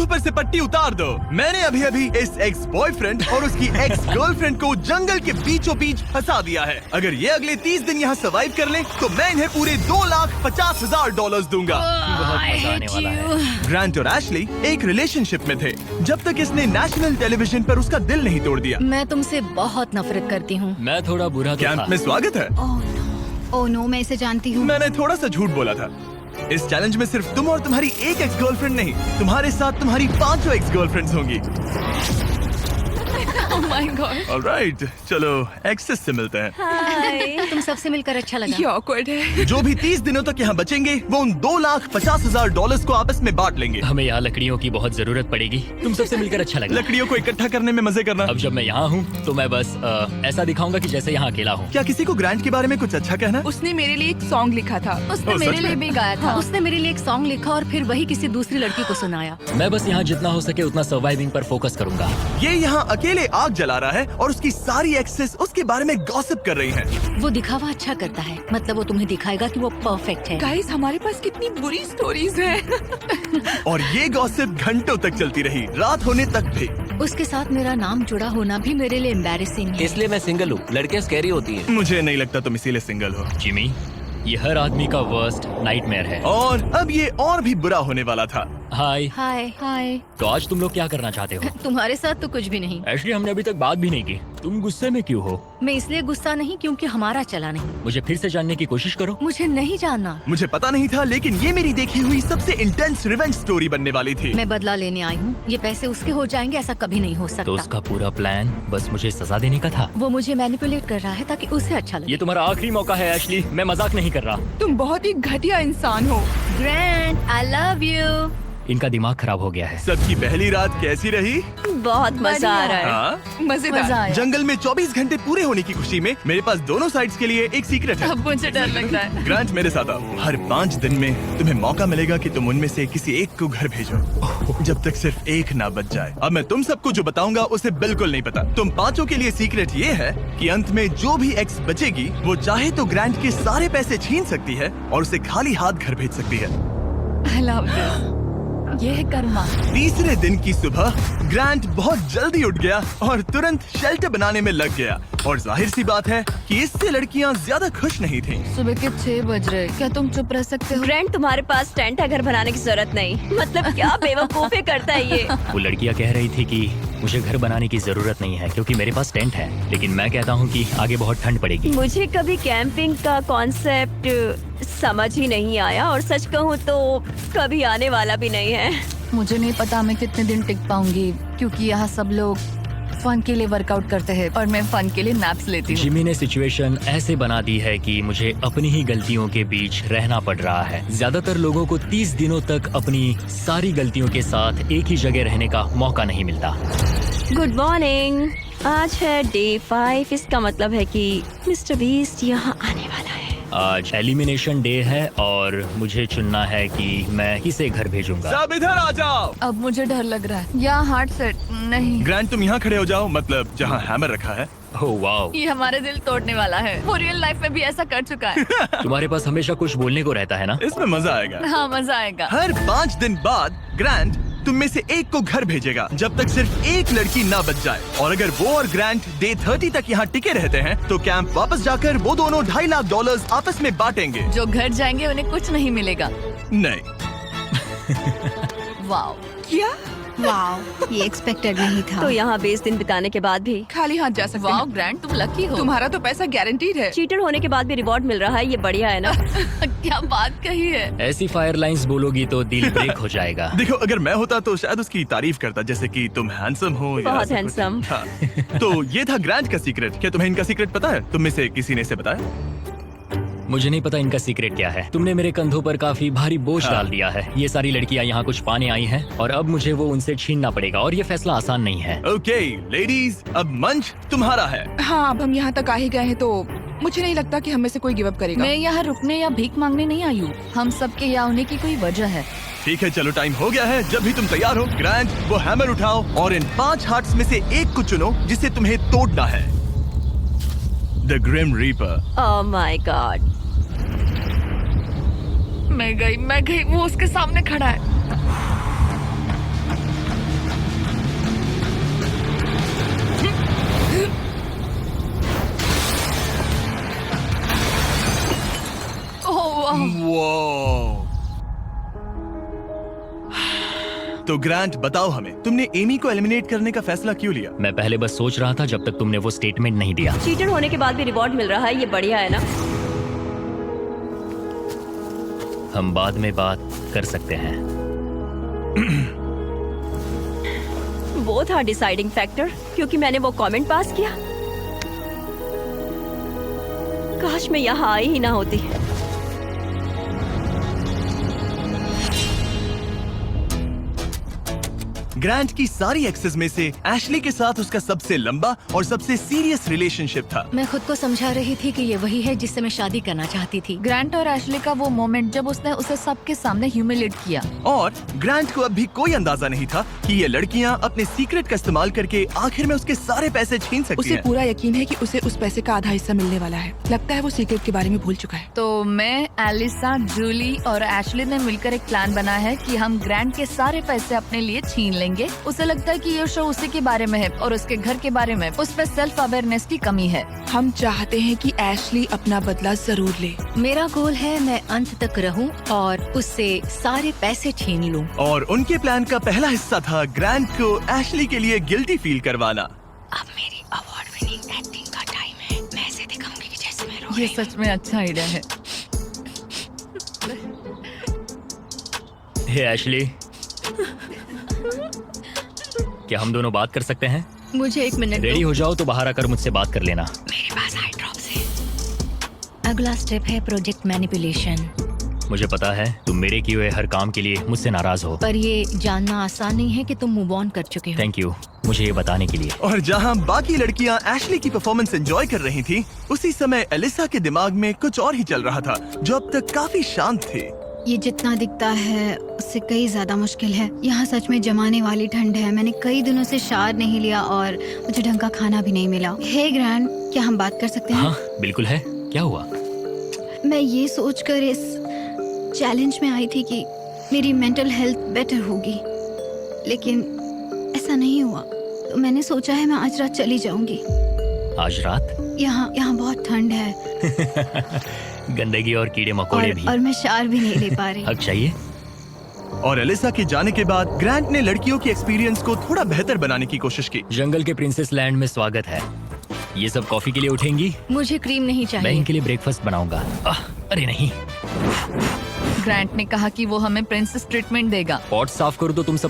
आंखों पर से पट्टी उतार दो। मैंने अभी अभी इस एक्स बॉयफ्रेंड और उसकी एक्स गर्लफ्रेंड को जंगल के बीचों बीच फंसा दिया है। अगर ये अगले 30 दिन यहाँ सर्वाइव कर लें, तो मैं इन्हें पूरे $2,50,000 दूंगा। बहुत मजा आने वाला है। ग्रांट और एशली एक रिलेशनशिप में थे जब तक इसने नेशनल टेलीविजन पर उसका दिल नहीं तोड़ दिया। मैं तुमसे बहुत नफरत करती हूँ। मैं थोड़ा बुरा तो कैंप था। में स्वागत है। ओह नो, मैं इसे जानती हूँ। मैंने थोड़ा सा झूठ बोला था। इस चैलेंज में सिर्फ तुम और तुम्हारी एक एक्स गर्लफ्रेंड नहीं, तुम्हारे साथ तुम्हारी 5 एक्स गर्लफ्रेंड्स होंगी। Oh my God. ऑलराइट, चलो एक्सेस से मिलते हैं। तुम सबसे मिलकर अच्छा लगा। ये awkward है। जो भी 30 दिनों तक यहाँ बचेंगे, वो उन $2,50,000 को आपस में बांट लेंगे। हमें यहाँ लकड़ियों की बहुत जरूरत पड़ेगी। तुम सबसे मिलकर अच्छा लगा। लकड़ियों को इकट्ठा करने में मजे करना। अब जब मैं यहाँ हूँ तो मैं बस ऐसा दिखाऊंगा कि जैसे यहाँ अकेला हूँ। क्या किसी को ग्रांट के बारे में कुछ अच्छा कहना? उसने मेरे लिए एक सॉन्ग लिखा था। उसने ओह, मेरे सच लिए में? भी गाया था। उसने मेरे लिए एक सॉन्ग लिखा और फिर वही किसी दूसरी लड़की को सुनाया। मैं बस यहाँ जितना हो सके उतना सर्वाइविंग पर फोकस करूंगा। ये यहाँ अकेले आग जला रहा है और उसकी सारी एक्सेस उसके बारे में गॉसिप कर रही हैं। वो दिखावा अच्छा करता है, मतलब वो तुम्हें दिखाएगा कि वो परफेक्ट है। गाइस, हमारे पास कितनी बुरी स्टोरीज हैं। और ये गॉसिप घंटों तक चलती रही, रात होने तक भी। उसके साथ मेरा नाम जुड़ा होना भी मेरे लिए एम्बैरेसिंग है। इसलिए मैं सिंगल हूँ। लड़कियाँ स्कैरी होती हैं। मुझे नहीं लगता तुम इसीलिए सिंगल हो। जिमी, ये हर आदमी का वर्स्ट नाइटमेयर है। और अब ये और भी बुरा होने वाला था। हाय। हाय हाय। तो आज तुम लोग क्या करना चाहते हो? तुम्हारे साथ तो कुछ भी नहीं। एक्चुअली हमने अभी तक बात भी नहीं की। तुम गुस्से में क्यों हो? मैं इसलिए गुस्सा नहीं क्योंकि हमारा चला नहीं। मुझे फिर से जानने की कोशिश करो। मुझे नहीं जानना। मुझे पता नहीं था, लेकिन ये मेरी देखी हुई सबसे इंटेंस रिवेंज स्टोरी बनने वाली थी। मैं बदला लेने आई हूँ। ये पैसे उसके हो जाएंगे ऐसा कभी नहीं हो तो सकता। उसका पूरा प्लान बस मुझे सजा देने का था। वो मुझे मैनिपुलेट कर रहा है ताकि उसे अच्छा लगे। ये तुम्हारा आखिरी मौका है एशली, मैं मजाक नहीं कर रहा। तुम बहुत ही घटिया इंसान हो। Grand, I love you. इनका दिमाग खराब हो गया है। सबकी पहली रात कैसी रही? बहुत मजा आ रहा है। हाँ? मजेदार। मजा आया। जंगल में 24 घंटे पूरे होने की खुशी में मेरे पास दोनों साइड्स के लिए एक सीक्रेट है। अब मुझे डर लग रहा है। ग्रांट, मेरे साथ आओ। हर 5 दिन में तुम्हें मौका मिलेगा कि तुम उनमें से किसी एक को घर भेजो, जब तक सिर्फ एक ना बच जाए। अब मैं तुम सबको जो बताऊंगा उसे बिल्कुल नहीं पता। तुम 5 के लिए सीक्रेट ये है कि अंत में जो भी एक्स बचेगी, वो चाहे तो ग्रांट के सारे पैसे छीन सकती है और उसे खाली हाथ घर भेज सकती है। I love this. ये है कर्मा। तीसरे दिन की सुबह ग्रांट बहुत जल्दी उठ गया और तुरंत शेल्टर बनाने में लग गया। और जाहिर सी बात है कि इससे लड़कियां ज्यादा खुश नहीं थीं। सुबह के 6 बज रहे, क्या तुम चुप रह सकते हो? ग्रैंड, तुम्हारे पास टेंट है, घर बनाने की जरूरत नहीं। मतलब क्या बेवकूफी करता है ये। वो लड़कियां कह रही थी कि मुझे घर बनाने की जरूरत नहीं है क्योंकि मेरे पास टेंट है, लेकिन मैं कहता हूँ कि आगे बहुत ठंड पड़ेगी। मुझे कभी कैंपिंग का कॉन्सेप्ट समझ ही नहीं आया और सच कहूँ तो कभी आने वाला भी नहीं है। मुझे नहीं पता मैं कितने दिन टिक पाऊंगी, क्योंकि यहाँ सब लोग फन के लिए वर्कआउट करते हैं और मैं फन के लिए नैप्स लेती हूँ। जिमी ने सिचुएशन ऐसे बना दी है कि मुझे अपनी ही गलतियों के बीच रहना पड़ रहा है। ज्यादातर लोगों को 30 दिनों तक अपनी सारी गलतियों के साथ एक ही जगह रहने का मौका नहीं मिलता। Good morning. आज है डे 5। इसका मतलब है कि मिस्टर बीस्ट यहाँ आने वाला है। आज एलिमिनेशन डे है और मुझे चुनना है कि मैं किसे घर भेजूंगा। सब इधर आ जाओ। अब मुझे डर लग रहा है। यहाँ हार्ट सेट नहीं। ग्रांट, तुम यहाँ खड़े हो जाओ, मतलब जहाँ हैमर रखा है। ओह वाओ, ये हमारे दिल तोड़ने वाला है। वो रियल लाइफ में भी ऐसा कर चुका है। तुम्हारे पास हमेशा कुछ बोलने को रहता है ना। इसमें मजा आएगा। हाँ, मजा आएगा। हर 5 दिन बाद ग्रांट तुम में से एक को घर भेजेगा, जब तक सिर्फ एक लड़की ना बच जाए। और अगर वो और ग्रांट डे 30 तक यहाँ टिके रहते हैं, तो कैंप वापस जाकर वो दोनों $2.5 लाख आपस में बांटेंगे। जो घर जाएंगे उन्हें कुछ नहीं मिलेगा। नहीं। वाओ। क्या? वाओ, ये एक्सपेक्टेड नहीं था। तो यहाँ 20 दिन बिताने के बाद भी खाली हाथ जा सकते वाओ हैं। ग्रैंड, तुम लकी हो। तुम्हारा तो पैसा गारंटीड है। चीटर होने के बाद भी रिवॉर्ड मिल रहा है, ये बढ़िया है ना। क्या बात कही है। ऐसी फायर लाइंस बोलोगी तो दिल ब्रेक हो जाएगा। देखो, अगर मैं होता तो शायद उसकी तारीफ करता, जैसे कि तुम हैंडसम हो या बहुत ऐसा कुछ। handsome। हाँ। तो ये था ग्रांट का सीक्रेट। क्या तुम्हें इनका सीक्रेट पता है? तुम में से किसी ने इसे बताया? मुझे नहीं पता इनका सीक्रेट क्या है। तुमने मेरे कंधों पर काफी भारी बोझ डाल दिया है। ये सारी लड़कियां यहाँ कुछ पाने आई हैं और अब मुझे वो उनसे छीनना पड़ेगा और ये फैसला आसान नहीं है। ओके लेडीज, अब मंच तुम्हारा है। हाँ, अब हम यहाँ तक आ ही गए हैं तो मुझे नहीं लगता कि हम में से कोई गिव अप करेगा। मैं यहाँ रुकने या भीख मांगने नहीं आई हूँ। हम सबके यहाँ होने की कोई वजह है। ठीक है, चलो टाइम हो गया है। जब भी तुम तैयार हो ग्रांट, वो हैमर उठाओ और इन 5 हार्ट्स में से एक को चुनो जिसे तुम्हें तोड़ना है। The grim reaper. Oh my God. मैं गई, वो उसके सामने खड़ा है। तो ग्रांट बताओ हमें, तुमने एमी को एलिमिनेट करने का फैसला क्यों लिया? मैं पहले बस सोच रहा था जब तक तुमने वो स्टेटमेंट नहीं दिया। चीटर होने के बाद भी रिवॉर्ड मिल रहा है, ये बढ़िया है ना? हम बाद में बात कर सकते हैं। वो था डिसाइडिंग फैक्टर, क्योंकि मैंने वो कमेंट पास किया। काश मैं यहाँ आई ही ना होती। ग्रांट की सारी एक्सेस में से एशली के साथ उसका सबसे लंबा और सबसे सीरियस रिलेशनशिप था। मैं खुद को समझा रही थी कि ये वही है जिससे मैं शादी करना चाहती थी। ग्रांट और एशली का वो मोमेंट जब उसने उसे सबके सामने ह्यूमिलेट किया। और ग्रांट को अब भी कोई अंदाजा नहीं था कि ये लड़कियां अपने सीक्रेट का इस्तेमाल करके आखिर में उसके सारे पैसे छीन सकती उसे हैं। पूरा यकीन है कि उसे उस पैसे का आधा हिस्सा मिलने वाला है। लगता है वो सीक्रेट के बारे में भूल चुका है। तो मैं, एलिसा, जूली और एशली ने मिलकर एक प्लान बना है कि हम ग्रांट के सारे पैसे अपने लिए छीन लेंगे। उसे लगता है कि ये शो उसी के बारे में है और उसके घर के बारे में। उसमें सेल्फ अवेयरनेस की कमी है। हम चाहते हैं कि एशली अपना बदला जरूर ले। मेरा गोल है मैं अंत तक रहूं और उससे सारे पैसे छीन लूं। और उनके प्लान का पहला हिस्सा था ग्रांट को एशली के लिए गिल्टी फील करवाना। अब मेरी अवार्ड विनिंग एक्टिंग का टाइम है। मैं ऐसे दिखाऊंगी कि जैसे मैं रो ये रही हूं। सच में अच्छा आइडिया है। हे एशली, क्या हम दोनों बात कर सकते हैं? मुझे 1 मिनट रेडी दो। हो जाओ तो बाहर आकर मुझसे बात कर लेना। मेरे पास आई ड्रॉप्स है। अगला स्टेप है प्रोजेक्ट मैनिपुलेशन। मुझे पता है तुम मेरे किए हुए हर काम के लिए मुझसे नाराज हो। पर ये जानना आसान नहीं है कि तुम मूव ऑन कर चुके हो। थैंक यू मुझे ये बताने के लिए। और जहां बाकी लड़कियां एशली की परफॉर्मेंस एंजॉय कर रही थी, उसी समय एलिसा के दिमाग में कुछ और ही चल रहा था, जो अब तक काफी शांत थे। ये जितना दिखता है उससे कई ज्यादा मुश्किल है। यहाँ सच में जमाने वाली ठंड है। मैंने कई दिनों से शावर नहीं लिया और मुझे ढंग का खाना भी नहीं मिला। हे ग्रैंड, क्या हम बात कर सकते हैं? हाँ बिल्कुल है, क्या हुआ? मैं ये सोचकर इस चैलेंज में आई थी कि मेरी मेंटल हेल्थ बेटर होगी, लेकिन ऐसा नहीं हुआ। तो मैंने सोचा है मैं आज रात चली जाऊंगी। आज रात? यहाँ बहुत ठंड है गंदगी और कीड़े मकोड़े भी। और मैं शावर भी नहीं ले पा रही। हक चाहिए। और एलिसा के जाने के बाद ग्रांट ने लड़कियों की एक्सपीरियंस को थोड़ा बेहतर बनाने की कोशिश की। जंगल के प्रिंसेस लैंड में स्वागत है। ये सब कॉफी के लिए उठेंगी? मुझे क्रीम नहीं मैं चाहिए। इनके लिए ब्रेकफास्ट बनाऊंगा। अरे नहीं, ग्रांट ने कहा कि वो हमें प्रिंसेस ट्रीटमेंट देगा। पॉट साफ कर दो तुम सब